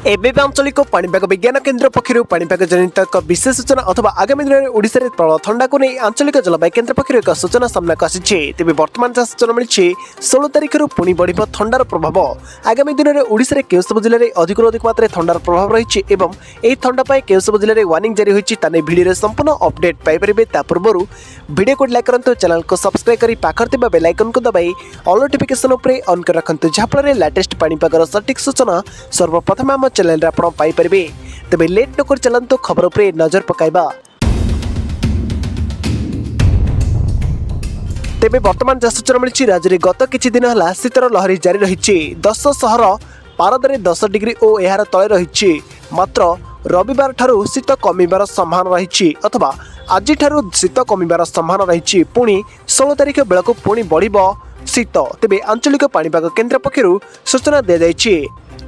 एबे आंचलिक पाणीपाग विज्ञान केन्द्र पक्षर पाणीपाग जनित एक विशेष सूचना अथवा आगामी दिन में ओडिशा रे प्रबल ठंडा को नहीं आंचलिक जलवायु केन्द्र पक्षर एक सूचना सामना को आसी तेज बर्तमान जहाँ सूचना मिली 16 तारिख पुणी बढ़ ठंडार प्रभाव आगामी दिन में ओडिशा रे केउ सब जिले में अधिक मात्रा ठंडार प्रभाव रही यह ठंडा पर केउ सब जिले में वार्निंग जारी होती ताने भिडियो संपूर्ण अपडेट पाइपर ता पूर्व भिडियो को लाइक करते चैनल को सब्सक्राइब कर पाखर बेल आइकन को दबाई ऑल नोटिफिकेशन ऑन कर रखते जहाँफल लेटेस्ट पाणीपागर सटीक सूचना सर्वप्रथम आम चैनल आप पाइपर तेज लेट नक चलतु खबर पर नजर पकाइबा। तेबे वर्तमान जहाँ सूचना मिली राज्य में गत किछि दिन है शीतर लहरी जारी रही 10 सहर पारद 10 डिग्री और यार तले रही मात्र रविवार ठारू शीत कमिबार संभावना रही अथवा आज ठारू शीत कमिबार संभावना रही पुणी 16 तारिख बेलू पुणी बढ़ शीत तेबे आंचलिक पाणीपाग केन्द्र पक्षर सूचना दी जाइए।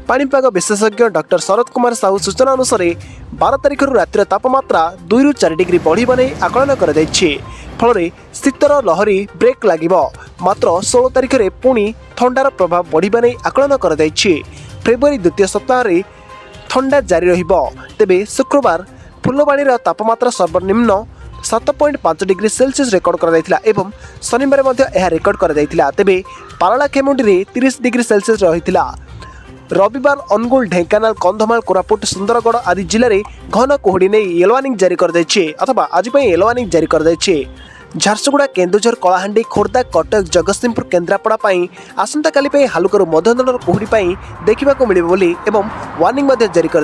पाणीपाग विशेषज्ञ डॉक्टर शरद कुमार साहू सूचना अनुसार 12 तारिख रातिर तापमात्रा 2 ରୁ 4 डिग्री बढ़िबा नै आकलन कर फल शीतर लहरी ब्रेक लगिब मात्र 16 तारिख में पुणी ठंडार प्रभाव बढ़िबा नै आकलन कर फेब्रुआरी द्वितीय सप्ताह ठंडा जारी रहिबो। तेबे शुक्रवार फुलबाणी तापमात्रा सर्वनिम्न 7.5 डिग्री सेल्सियस रेकर्ड कर शनिवार रेकर्ड कर तेबे पारलाखेमुंडी 30 डिग्री सेल्सियस रही। रविवार अनुगुल ढेंकानाल कंधमाल कोरापुट सुंदरगढ़ आदि जिले में घन कुहुड़ी नहीं येलो वार्निंग जारी कर अथवा आज येलो वार्निंग जारी कर झारसुगुड़ा केन्दुझर कलाहांडी खोर्धा कटक जगतसिंहपुर केन्द्रापड़ा आसंता काली हालुकरू मध्यधरण कुहुड़ी देखा मिले एवं वार्निंग जारी कर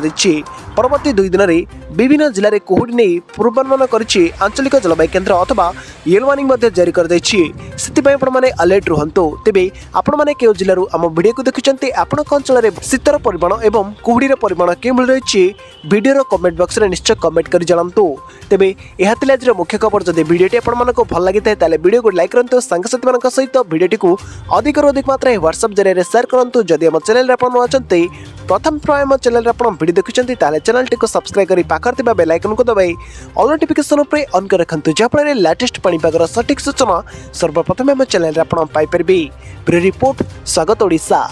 परवर्ती 2 दिन में विभिन्न जिले में कुहुड़ी नहीं पूर्वानुमान कर आंचलिक जलवायु केन्द्र अथवा येलो वार्निंग जारी कर आपने अलर्ट रुहतु। तेबे आपण मैंने केउ जिलूर आम भिडियो को देखुं आपण अंचल शीतर परिमाण एवं कुहुड़ीर परिमाण केउं रही भिडियो कमेंट बॉक्स में निश्चय कमेंट कर जनातु। तेबे यह आज मुख्य खबर जब भिडियोटी आपण भल लगी है वीडियो को लाइक करते सांगसाथी मान सहित भिडियोटी को अधिक मात्रा व्हाट्सएप जरिए शेयर करूँ। जदि आम चैनल अच्छे प्रथम आम चैनल भिडियो देखुं चैनल टी सब्सक्राइब कर पाखर बेल आइकन को दबाई ऑल नोटिफिकेशन ऑन कर रखते जहाँफल लेटेस्ट पाणीपागर सटीक सूचना सर्वप्रथम आम चैनल पाइपर। रिपोर्ट स्वागत ओडिशा।